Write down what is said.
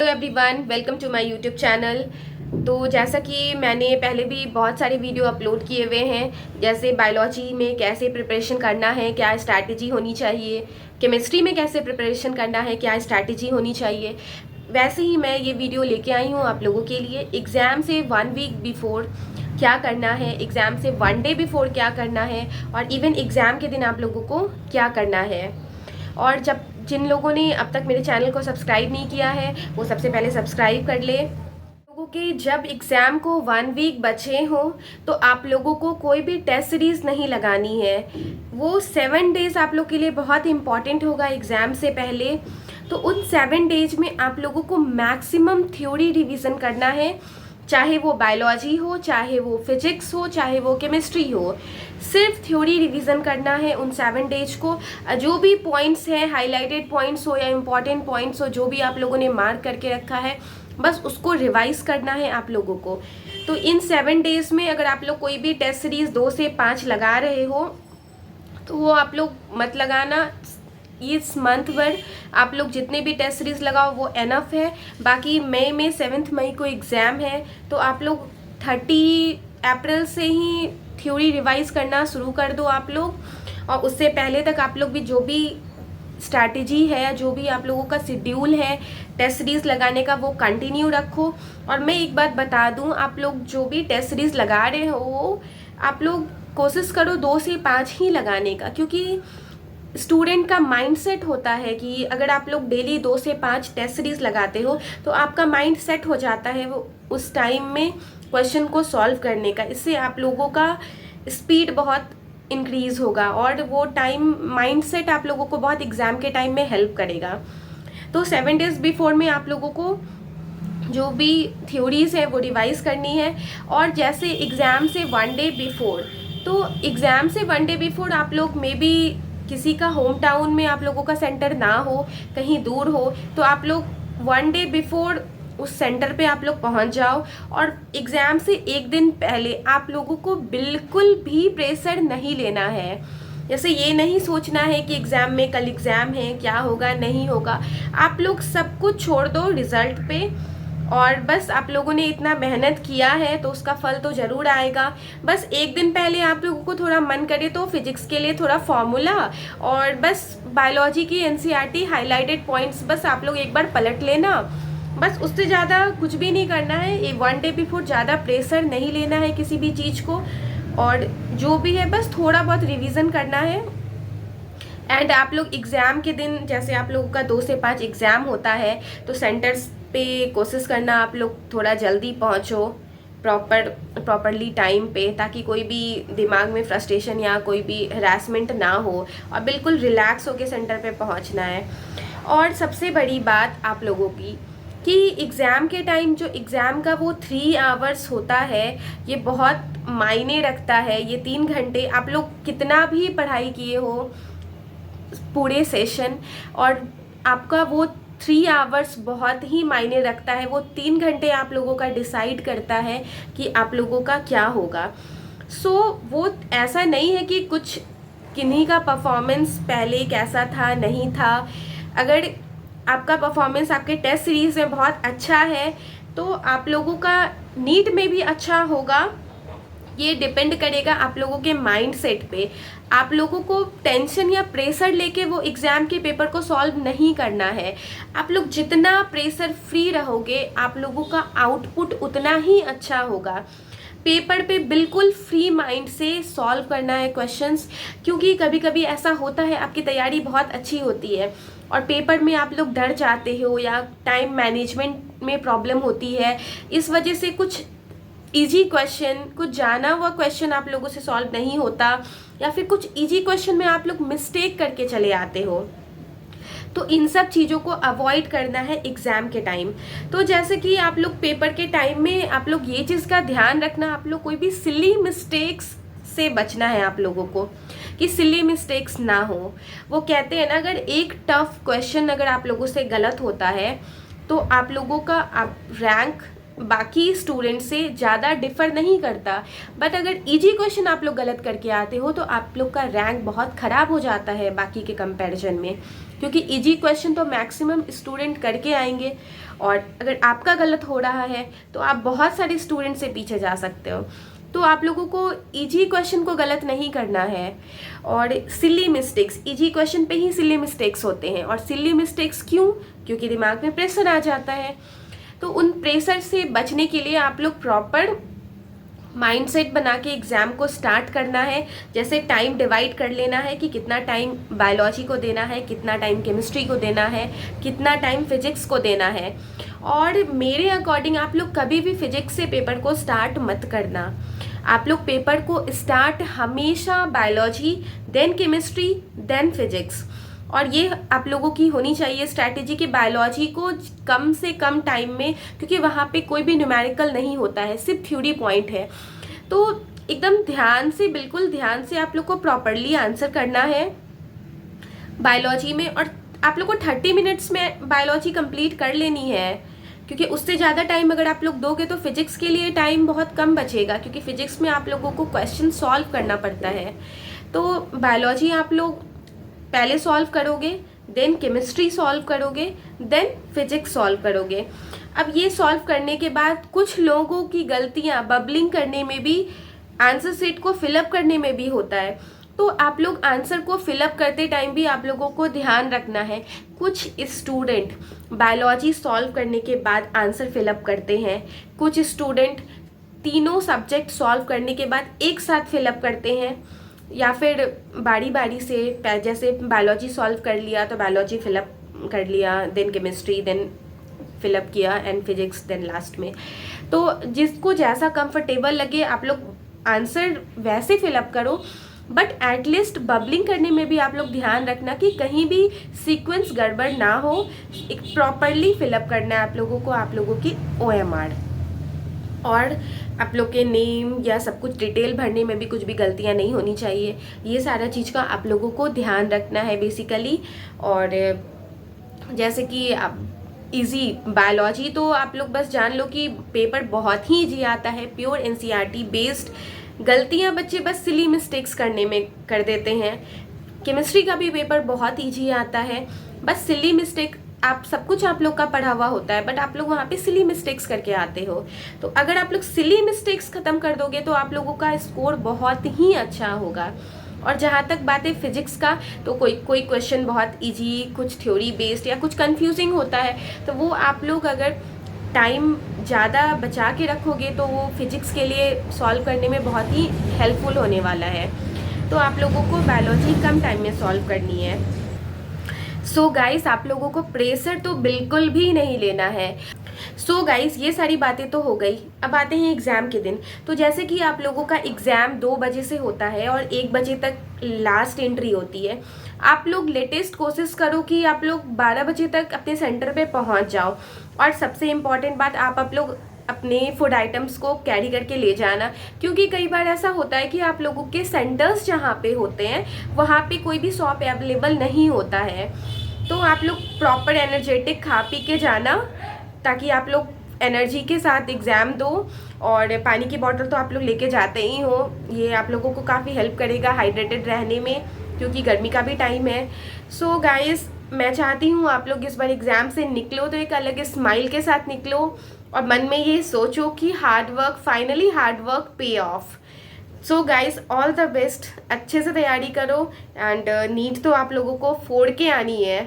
Everyone, welcome to my YouTube channel. तो जैसा कि मैंने पहले भी बहुत सारे वीडियो अपलोड किए हुए हैं, जैसे बायोलॉजी में कैसे प्रिपरेशन करना है, क्या स्ट्रैटेजी होनी चाहिए, केमिस्ट्री में कैसे प्रिपरेशन करना है, क्या स्ट्रैटेजी होनी चाहिए, वैसे ही मैं ये वीडियो लेके आई हूँ आप लोगों के लिए। एग्ज़ाम से 1 वीक बिफोर क्या करना है, एग्ज़ाम से 1 डे बिफोर क्या करना है, और इवन एग्ज़ाम के दिन आप लोगों को क्या करना है। और जिन लोगों ने अब तक मेरे चैनल को सब्सक्राइब नहीं किया है, वो सबसे पहले सब्सक्राइब कर ले। लोगों के जब एग्ज़ाम को 1 वीक बचे हो तो आप लोगों को कोई भी टेस्ट सीरीज़ नहीं लगानी है। वो 7 डेज़ आप लोग के लिए बहुत इंपॉर्टेंट होगा एग्ज़ाम से पहले। तो उन 7 डेज में आप लोगों को मैक्सिमम थ्योरी रिवीजन करना है, चाहे वो बायोलॉजी हो, चाहे वो फिजिक्स हो, चाहे वो केमिस्ट्री हो। सिर्फ थ्योरी रिवीजन करना है उन 7 डेज को। जो भी पॉइंट्स हैं, हाईलाइटेड पॉइंट्स हो या इम्पॉर्टेंट पॉइंट्स हो, जो भी आप लोगों ने मार्क करके रखा है, बस उसको रिवाइज करना है आप लोगों को। तो इन 7 डेज में अगर आप लोग कोई भी टेस्ट सीरीज 2 से 5 लगा रहे हो तो वो आप लोग मत लगाना। इस मंथ भर आप लोग जितने भी टेस्ट सीरीज लगाओ वो एनफ है। बाकी मई में 7 मई को एग्ज़ाम है, तो आप लोग 30 अप्रैल से ही थ्योरी रिवाइज करना शुरू कर दो आप लोग। और उससे पहले तक आप लोग भी जो भी स्ट्रैटेजी है, जो भी आप लोगों का शेड्यूल है टेस्ट सीरीज लगाने का, वो कंटिन्यू रखो। और मैं एक बात बता दूं, आप लोग जो भी टेस्ट सीरीज लगा रहे हो वो आप लोग कोशिश करो 2 से 5 ही लगाने का, क्योंकि स्टूडेंट का माइंडसेट होता है कि अगर आप लोग डेली 2 से 5 टेस्ट सीरीज लगाते हो तो आपका माइंड सेट हो जाता है वो उस टाइम में क्वेश्चन को सॉल्व करने का। इससे आप लोगों का स्पीड बहुत इंक्रीज होगा और वो टाइम माइंडसेट आप लोगों को बहुत एग्ज़ाम के टाइम में हेल्प करेगा। तो 7 डेज बिफोर में आप लोगों को जो भी थ्योरीज है वो रिवाइज करनी है। और जैसे एग्ज़ाम से 1 डे बिफोर, तो एग्ज़ाम से 1 डे बिफोर आप लोग मे बी किसी का होम टाउन में आप लोगों का सेंटर ना हो, कहीं दूर हो, तो आप लोग 1 डे बिफोर उस सेंटर पे आप लोग पहुंच जाओ। और एग्ज़ाम से 1 दिन पहले आप लोगों को बिल्कुल भी प्रेशर नहीं लेना है। जैसे ये नहीं सोचना है कि एग्ज़ाम में कल एग्ज़ाम है, क्या होगा नहीं होगा। आप लोग सब कुछ छोड़ दो रिज़ल्ट पे, और बस आप लोगों ने इतना मेहनत किया है तो उसका फल तो ज़रूर आएगा। बस 1 दिन पहले आप लोगों को थोड़ा मन करे तो फिजिक्स के लिए थोड़ा फॉर्मूला, और बस बायोलॉजी की एनसीईआरटी हाईलाइटेड पॉइंट्स बस आप लोग एक बार पलट लेना। बस उससे ज़्यादा कुछ भी नहीं करना है। ये 1 डे बिफोर ज़्यादा प्रेशर नहीं लेना है किसी भी चीज़ को, और जो भी है बस थोड़ा बहुत रिविज़न करना है। एंड आप लोग एग्ज़ाम के दिन, जैसे आप लोगों का 2 से 5 एग्ज़ाम होता है, तो सेंटर्स पे कोशिश करना आप लोग थोड़ा जल्दी पहुंचो, प्रॉपरली टाइम पे, ताकि कोई भी दिमाग में फ्रस्ट्रेशन या कोई भी हरासमेंट ना हो, और बिल्कुल रिलैक्स होके सेंटर पे पहुंचना है। और सबसे बड़ी बात आप लोगों की कि एग्ज़ाम के टाइम जो एग्ज़ाम का वो 3 आवर्स होता है, ये बहुत मायने रखता है। ये 3 घंटे आप लोग कितना भी पढ़ाई किए हो पूरे सेशन, और आपका वो 3 आवर्स बहुत ही मायने रखता है। वो 3 घंटे आप लोगों का डिसाइड करता है कि आप लोगों का क्या होगा। वो ऐसा नहीं है कि कुछ किन्हीं का परफॉर्मेंस पहले कैसा था नहीं था। अगर आपका परफॉर्मेंस आपके टेस्ट सीरीज में बहुत अच्छा है तो आप लोगों का नीट में भी अच्छा होगा। ये डिपेंड करेगा आप लोगों के माइंड सेट पे। आप लोगों को टेंशन या प्रेशर लेके वो एग्ज़ाम के पेपर को सॉल्व नहीं करना है। आप लोग जितना प्रेशर फ्री रहोगे, आप लोगों का आउटपुट उतना ही अच्छा होगा। पेपर पे बिल्कुल फ्री माइंड से सॉल्व करना है क्वेश्चंस, क्योंकि कभी कभी ऐसा होता है आपकी तैयारी बहुत अच्छी होती है और पेपर में आप लोग डर जाते हो या टाइम मैनेजमेंट में प्रॉब्लम होती है। इस वजह से कुछ इजी क्वेश्चन, कुछ जाना हुआ क्वेश्चन आप लोगों से सॉल्व नहीं होता, या फिर कुछ इजी क्वेश्चन में आप लोग मिस्टेक करके चले आते हो। तो इन सब चीज़ों को अवॉइड करना है एग्ज़ाम के टाइम। तो जैसे कि आप लोग पेपर के टाइम में आप लोग ये चीज़ का ध्यान रखना, आप लोग कोई भी सिली मिस्टेक्स से बचना है आप लोगों को, कि सिली मिस्टेक्स ना हो। वो कहते हैं ना, अगर एक टफ क्वेश्चन अगर आप लोगों से गलत होता है तो आप लोगों का आप रैंक बाकी स्टूडेंट से ज़्यादा डिफ़र नहीं करता। बट अगर इजी क्वेश्चन आप लोग गलत करके आते हो तो आप लोग का रैंक बहुत ख़राब हो जाता है बाकी के कंपैरिजन में, क्योंकि इजी क्वेश्चन तो मैक्सिमम स्टूडेंट करके आएंगे और अगर आपका गलत हो रहा है तो आप बहुत सारे स्टूडेंट से पीछे जा सकते हो। तो आप लोगों को इजी क्वेश्चन को गलत नहीं करना है। और सिली मिस्टेक्स, इजी क्वेश्चन पे ही सिली मिस्टेक्स होते हैं। और सिली मिस्टेक्स क्यों? क्योंकि दिमाग में प्रेशर आ जाता है। तो उन प्रेशर से बचने के लिए आप लोग प्रॉपर माइंडसेट बना के एग्ज़ाम को स्टार्ट करना है। जैसे टाइम डिवाइड कर लेना है कि कितना टाइम बायोलॉजी को देना है, कितना टाइम केमिस्ट्री को देना है, कितना टाइम फिजिक्स को देना है। और मेरे अकॉर्डिंग आप लोग कभी भी फिजिक्स से पेपर को स्टार्ट मत करना। आप लोग पेपर को स्टार्ट हमेशा biology, then chemistry, then physics. और ये आप लोगों की होनी चाहिए स्ट्रैटेजी कि बायोलॉजी को कम से कम टाइम में, क्योंकि वहाँ पे कोई भी न्यूमेरिकल नहीं होता है, सिर्फ थ्योरी पॉइंट है। तो एकदम ध्यान से, बिल्कुल ध्यान से आप लोग को प्रॉपरली आंसर करना है बायोलॉजी में। और आप लोग को 30 मिनट्स में बायोलॉजी कंप्लीट कर लेनी है, क्योंकि उससे ज़्यादा टाइम अगर आप लोग दोगे तो फिजिक्स के लिए टाइम बहुत कम बचेगा, क्योंकि फिजिक्स में आप लोगों को क्वेश्चन सॉल्व करना पड़ता है। तो बायोलॉजी आप लोग पहले सॉल्व करोगे, देन केमिस्ट्री सॉल्व करोगे, देन फिजिक्स सॉल्व करोगे। अब ये सॉल्व करने के बाद कुछ लोगों की गलतियाँ बबलिंग करने में भी, आंसर सेट को फिलअप करने में भी होता है। तो आप लोग आंसर को फिलअप करते टाइम भी आप लोगों को ध्यान रखना है। कुछ स्टूडेंट बायोलॉजी सॉल्व करने के बाद आंसर फिलअप करते हैं, कुछ स्टूडेंट तीनों सब्जेक्ट सॉल्व करने के बाद एक साथ फिलअप करते हैं, या फिर बारी बारी से, जैसे बायोलॉजी सॉल्व कर लिया तो बायोलॉजी फिलअप कर लिया, देन केमिस्ट्री, देन फिलअप किया, एंड फिजिक्स देन लास्ट में। तो जिसको जैसा कंफर्टेबल लगे आप लोग आंसर वैसे फिलअप करो। बट एटलीस्ट बबलिंग करने में भी आप लोग ध्यान रखना कि कहीं भी सीक्वेंस गड़बड़ ना हो। एक प्रॉपरली फिलअप करना है आप लोगों को, आप लोगों की OMR। और आप लोग के नेम या सब कुछ डिटेल भरने में भी कुछ भी गलतियां नहीं होनी चाहिए। ये सारा चीज़ का आप लोगों को ध्यान रखना है बेसिकली। और जैसे कि आप इजी बायोलॉजी तो आप लोग बस जान लो कि पेपर बहुत ही इजी आता है, प्योर NCERT बेस्ड। गलतियां बच्चे बस सिली मिस्टेक्स करने में कर देते हैं। केमिस्ट्री का भी पेपर बहुत इजी आता है, बस सिली मिस्टेक, आप सब कुछ आप लोग का पढ़ा हुआ होता है बट आप लोग वहाँ पे सिली मिस्टेक्स करके आते हो। तो अगर आप लोग सिली मिस्टेक्स ख़त्म कर दोगे तो आप लोगों का स्कोर बहुत ही अच्छा होगा। और जहाँ तक बात है फिजिक्स का, तो कोई क्वेश्चन बहुत इजी, कुछ थ्योरी बेस्ड या कुछ कंफ्यूजिंग होता है, तो वो आप लोग अगर टाइम ज़्यादा बचा के रखोगे तो वो फिजिक्स के लिए सॉल्व करने में बहुत ही हेल्पफुल होने वाला है। तो आप लोगों को बायोलॉजी कम टाइम में सॉल्व करनी है। सो गाइस, आप लोगों को प्रेशर तो बिल्कुल भी नहीं लेना है। सो गाइस, ये सारी बातें तो हो गई। अब आते हैं एग्ज़ाम के दिन। तो जैसे कि आप लोगों का एग्ज़ाम 2 बजे से होता है और 1 बजे तक लास्ट एंट्री होती है। आप लोग लेटेस्ट कोशिश करो कि आप लोग 12 बजे तक अपने सेंटर पे पहुंच जाओ। और सबसे इम्पॉर्टेंट बात, आप लोग अपने फूड आइटम्स को कैरी करके ले जाना, क्योंकि कई बार ऐसा होता है कि आप लोगों के सेंटर्स जहाँ पे होते हैं वहाँ पे कोई भी शॉप अवेलेबल नहीं होता है। तो आप लोग प्रॉपर एनर्जेटिक खा पी के जाना, ताकि आप लोग एनर्जी के साथ एग्ज़ाम दो। और पानी की बोतल तो आप लोग लेके जाते ही हो, ये आप लोगों को काफ़ी हेल्प करेगा हाइड्रेटेड रहने में, क्योंकि गर्मी का भी टाइम है। सो गाइस, मैं चाहती हूँ आप लोग इस बार एग्ज़ाम से निकलो तो एक अलग स्माइल के साथ निकलो, और मन में ये सोचो कि hard work, finally hard work pay off. So guys, all the best, अच्छे से तैयारी करो। एंड नीट तो आप लोगों को फोड़ के आनी है।